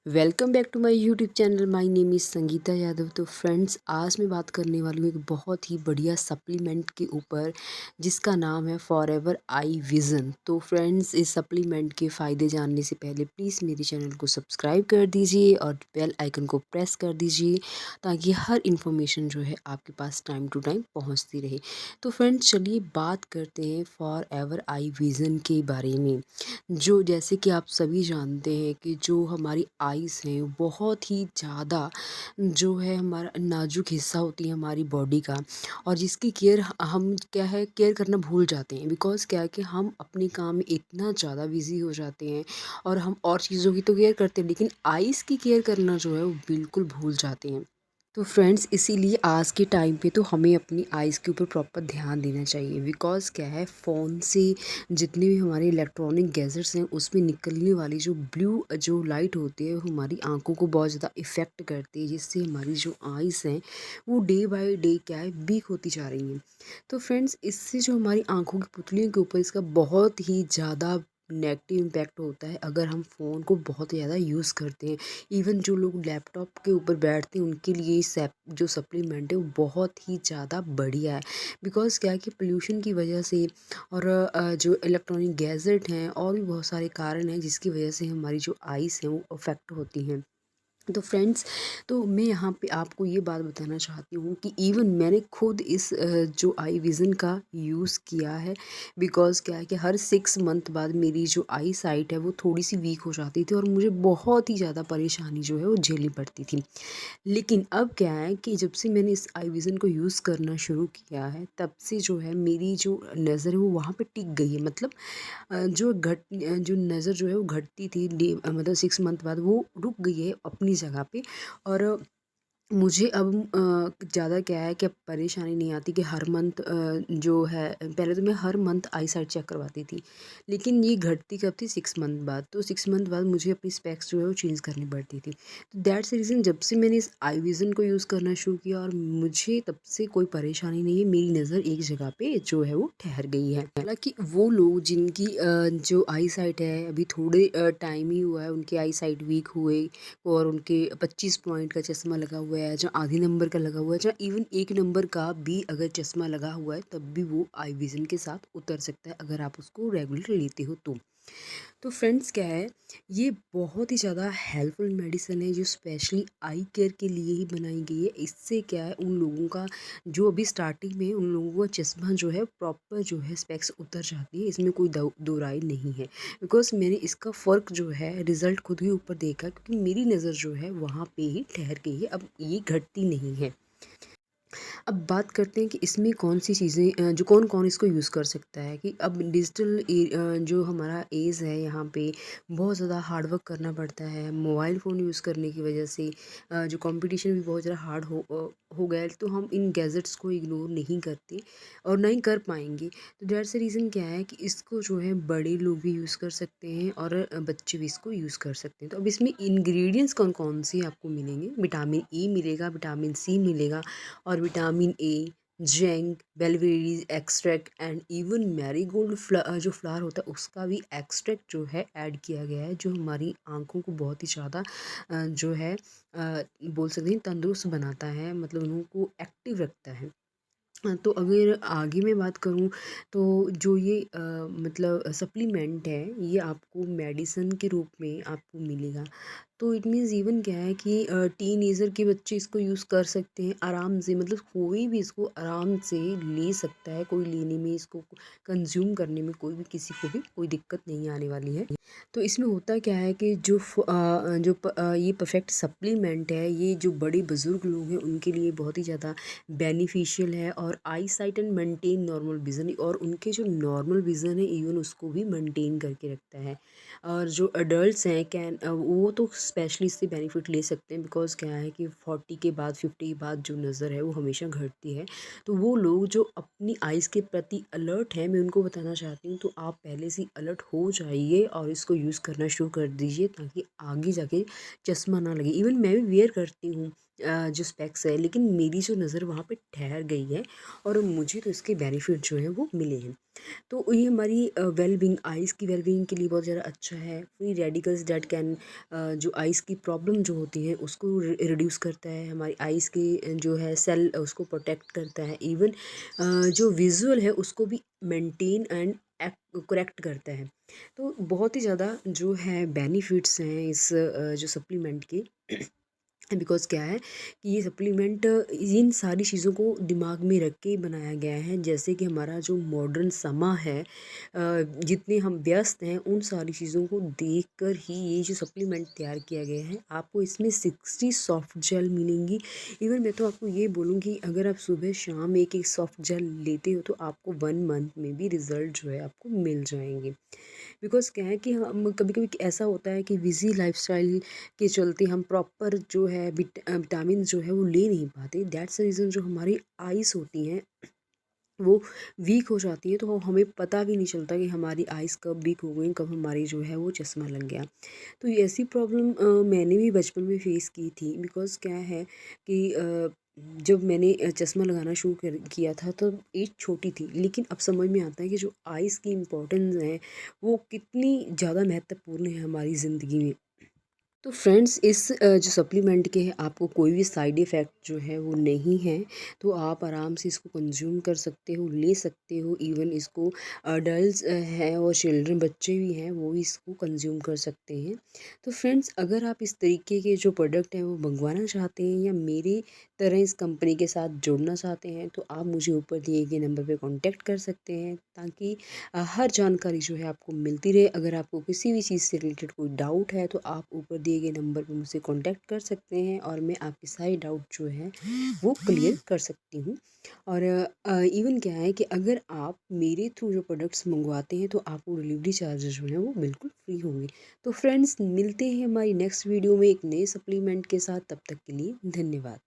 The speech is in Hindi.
Welcome back to my YouTube channel. My name is Sangeeta Yadav. तो फ्रेंड्स, आज मैं बात करने वाली हूँ एक बहुत ही बढ़िया सप्लीमेंट के ऊपर जिसका नाम है फॉरएवर आई विज़न। तो फ्रेंड्स, इस सप्लीमेंट के फ़ायदे जानने से पहले प्लीज़ मेरे चैनल को सब्सक्राइब कर दीजिए और बेल आइकन को प्रेस कर दीजिए ताकि हर इन्फॉर्मेशन जो है आपके पास टाइम टू टाइम पहुँचती रहे। तो फ्रेंड्स, चलिए बात करते हैं फॉरएवर आई विज़न के बारे में। जो जैसे कि आप सभी जानते हैं कि जो हमारी आइज़ हैं वो बहुत ही ज़्यादा जो है हमारा नाजुक हिस्सा होती है हमारी बॉडी का, और जिसकी केयर हम क्या है केयर करना भूल जाते हैं। बिकॉज़ क्या है कि हम अपने काम में इतना ज़्यादा बिज़ी हो जाते हैं और हम और चीज़ों की तो केयर करते हैं, लेकिन आइज़ की केयर करना जो है वो बिल्कुल भूल जाते हैं। तो फ्रेंड्स, इसीलिए आज के टाइम पे तो हमें अपनी आइज़ के ऊपर प्रॉपर ध्यान देना चाहिए। बिकॉज़ क्या है, फ़ोन से जितने भी हमारे इलेक्ट्रॉनिक गैजेट्स हैं उसमें निकलने वाली जो ब्लू जो लाइट होती है वो हमारी आंखों को बहुत ज़्यादा इफ़ेक्ट करती है, जिससे हमारी जो आइज़ हैं वो डे बाय डे क्या है वीक होती जा रही हैं। तो फ्रेंड्स, इससे जो हमारी आंखों की पुतलियों के ऊपर इसका बहुत ही ज़्यादा नेगेटिव इम्पैक्ट होता है अगर हम फ़ोन को बहुत ज़्यादा यूज़ करते हैं। इवन जो लोग लैपटॉप के ऊपर बैठते हैं उनके लिए जो सप्लीमेंट है वो बहुत ही ज़्यादा बढ़िया है। बिकॉज़ क्या है कि पोल्यूशन की वजह से और जो इलेक्ट्रॉनिक गैजेट हैं और भी बहुत सारे कारण हैं जिसकी वजह से हमारी जो आइज़ हैं वो अफेक्ट होती हैं। तो फ्रेंड्स, तो मैं यहाँ पे आपको ये बात बताना चाहती हूँ कि इवन मैंने खुद इस जो आई विज़न का यूज़ किया है। बिकॉज़ क्या है कि हर 6 मंथ बाद मेरी जो आई साइट है वो थोड़ी सी वीक हो जाती थी और मुझे बहुत ही ज़्यादा परेशानी जो है वो झेलनी पड़ती थी। लेकिन अब क्या है कि जब से मैंने इस आई विज़न को यूज़ करना शुरू किया है तब से जो है मेरी जो नज़र है वो वहाँ पे टिक गई है। मतलब जो नज़र जो है वो घटती थी मतलब 6 मंथ बाद वो रुक गई है अपनी जगह पे। और मुझे अब ज़्यादा क्या है कि अब परेशानी नहीं आती कि हर मंथ जो है, पहले तो मैं हर मंथ आई साइट चेक करवाती थी, लेकिन ये घटती कब थी 6 मंथ बाद। तो 6 मंथ बाद मुझे अपनी स्पेक्स जो है वो चेंज करनी पड़ती थी। तो दैट्स द रीज़न जब से मैंने इस आई विज़न को यूज़ करना शुरू किया और मुझे तब से कोई परेशानी नहीं है, मेरी नज़र एक जगह पे जो है वो ठहर गई है। हालाँकि वो लोग जिनकी जो आई साइट है अभी थोड़े टाइम ही हुआ है उनकी आई साइट वीक हुए और उनके 25 पॉइंट का चश्मा लगा हुआ है, जहाँ आधे नंबर का लगा हुआ है, जहाँ इवन 1 नंबर का भी अगर चश्मा लगा हुआ है तब भी वो आई विज़न के साथ उतर सकता है अगर आप उसको रेगुलर लेते हो तो। तो फ्रेंड्स, क्या है, ये बहुत ही ज़्यादा हेल्पफुल मेडिसिन है जो स्पेशली आई केयर के लिए ही बनाई गई है। इससे क्या है, उन लोगों का जो अभी स्टार्टिंग में उन लोगों का चश्मा जो है प्रॉपर जो है स्पेक्स उतर जाती है, इसमें कोई दो राय नहीं है। बिकॉज मैंने इसका फ़र्क जो है रिज़ल्ट खुद ही ऊपर देखा, क्योंकि मेरी नज़र जो है वहाँ पे ही ठहर गई है, अब ये घटती नहीं है। अब बात करते हैं कि इसमें कौन सी चीज़ें जो कौन-कौन इसको यूज़ कर सकता है। कि अब डिजिटल जो हमारा एज है यहाँ पे बहुत ज़्यादा हार्ड वर्क करना पड़ता है। मोबाइल फ़ोन यूज़ करने की वजह से जो कॉम्पिटिशन भी बहुत ज़्यादा हार्ड हो गया है, तो हम इन गैजेट्स को इग्नोर नहीं करते और ना ही कर पाएँगे। तो दैट्स द रीज़न क्या है कि इसको जो है बड़े लोग भी यूज़ कर सकते हैं और बच्चे भी इसको यूज़ कर सकते हैं। तो अब इसमें इंग्रीडिएंट्स कौन-कौन से आपको मिलेंगे, विटामिन ई मिलेगा, विटामिन सी मिलेगा और vitamin A, zinc, bilberries extract and even marigold जो फ्लावर होता है उसका भी एक्सट्रैक्ट जो है ऐड किया गया है, जो हमारी आंखों को बहुत ही ज़्यादा जो है बोल सकते हैं तंदुरुस्त बनाता है, मतलब उनको एक्टिव रखता है। तो अगर आगे मैं बात करूँ तो जो ये मतलब सप्लीमेंट है ये आपको मेडिसिन के रूप में आपको मिलेगा। तो इट मीन्स इवन क्या है कि टीनेजर के बच्चे इसको यूज़ कर सकते हैं आराम से, मतलब कोई भी इसको आराम से ले सकता है, कोई लेने में इसको कंज्यूम करने में कोई भी किसी को भी कोई दिक्कत नहीं आने वाली है। तो इसमें होता क्या है कि ये परफेक्ट सप्लीमेंट है, ये जो बड़े बुज़ुर्ग लोग हैं उनके लिए बहुत ही ज़्यादा बेनिफिशियल है और eyesight and maintain normal vision, और उनके जो नॉर्मल विज़न है इवन उसको भी मेंटेन करके रखता है। और जो अडल्ट्स हैं वो तो स्पेशली इससे बेनिफिट ले सकते हैं। बिकॉज़ क्या है कि 40 के बाद 50 के बाद जो नज़र है वो हमेशा घटती है। तो वो लोग जो अपनी आइज़ के प्रति अलर्ट हैं, मैं उनको बताना चाहती हूँ तो आप पहले से अलर्ट हो जाइए और इसको यूज़ करना शुरू कर दीजिए ताकि आगे जाके चश्मा ना लगे। इवन मैं भी वियर करती हूँ, जो स्पेक्स है, लेकिन मेरी जो नज़र वहाँ पे ठहर गई है और मुझे तो इसके बेनिफिट जो हैं वो मिले हैं। तो ये हमारी वेलबींग, आइज़ की वेलबींग के लिए बहुत ज़्यादा अच्छा है। फ्री रेडिकल्स दैट कैन जो आइज़ की प्रॉब्लम जो होती है उसको रिड्यूस करता है। हमारी आइज़ के जो है सेल उसको प्रोटेक्ट करता है। इवन जो विजुअल है उसको भी मेंटेन एंड करेक्ट करता है। तो बहुत ही ज़्यादा जो है बेनिफिट्स हैं इस जो सप्लीमेंट के। बिकॉज़ क्या है कि ये सप्लीमेंट इन सारी चीज़ों को दिमाग में रख के ही बनाया गया है। जैसे कि हमारा जो मॉडर्न समा है, जितने हम व्यस्त हैं उन सारी चीज़ों को देख कर ही ये जो सप्लीमेंट तैयार किया गया है। आपको इसमें 60 सॉफ्ट जेल मिलेंगी। इवन मैं तो आपको ये बोलूँगी, अगर आप सुबह शाम एक एक सॉफ्ट जेल लेते हो तो आपको 1 मंथ में भी रिज़ल्ट जो है आपको मिल जाएंगे। बिकॉज़ क्या है कि हम कभी-कभी ऐसा होता है कि बिज़ी लाइफ़स्टाइल के चलते हम प्रॉपर जो है विटामिन जो है वो ले नहीं पाते। दैट्स द रीज़न जो हमारी आइज़ होती हैं वो वीक हो जाती है, तो हमें पता भी नहीं चलता कि हमारी आइज़ कब वीक हो गई, कब हमारी जो है वो चश्मा लग गया। तो ये ऐसी प्रॉब्लम मैंने भी बचपन में फ़ेस की थी। बिकॉज़ क्या है कि जब मैंने चश्मा लगाना शुरू कर किया था तब एज छोटी थी, लेकिन अब समझ में आता है कि जो आइज़ की इम्पोर्टेंस है वो कितनी ज़्यादा महत्वपूर्ण है हमारी ज़िंदगी में। तो फ्रेंड्स इस जो सप्लीमेंट के आपको कोई भी साइड इफ़ेक्ट जो है वो नहीं है। तो आप आराम से इसको कंज़्यूम कर सकते हो, ले सकते हो। इवन इसको अडल्ट्स हैं और चिल्ड्रन बच्चे भी हैं वो भी इसको कंज़्यूम कर सकते हैं। तो फ्रेंड्स अगर आप इस तरीके के जो प्रोडक्ट हैं वो मंगवाना चाहते हैं या मेरी तरह इस कंपनी के साथ जुड़ना चाहते हैं तो आप मुझे ऊपर दिए गए नंबर पे कॉन्टैक्ट कर सकते हैं, ताकि हर जानकारी जो है आपको मिलती रहे। अगर आपको किसी भी चीज़ से रिलेटेड कोई डाउट है तो आप ऊपर दिए गए नंबर पर मुझसे कांटेक्ट कर सकते हैं और मैं आपके सारे डाउट जो है वो क्लियर कर सकती हूँ। और इवन क्या है कि अगर आप मेरे थ्रू जो प्रोडक्ट्स मंगवाते हैं तो आपको डिलीवरी चार्जेस जो हैं वो बिल्कुल फ्री होंगे। तो फ्रेंड्स मिलते हैं हमारी नेक्स्ट वीडियो में एक नए सप्लीमेंट के साथ। तब तक के लिए धन्यवाद।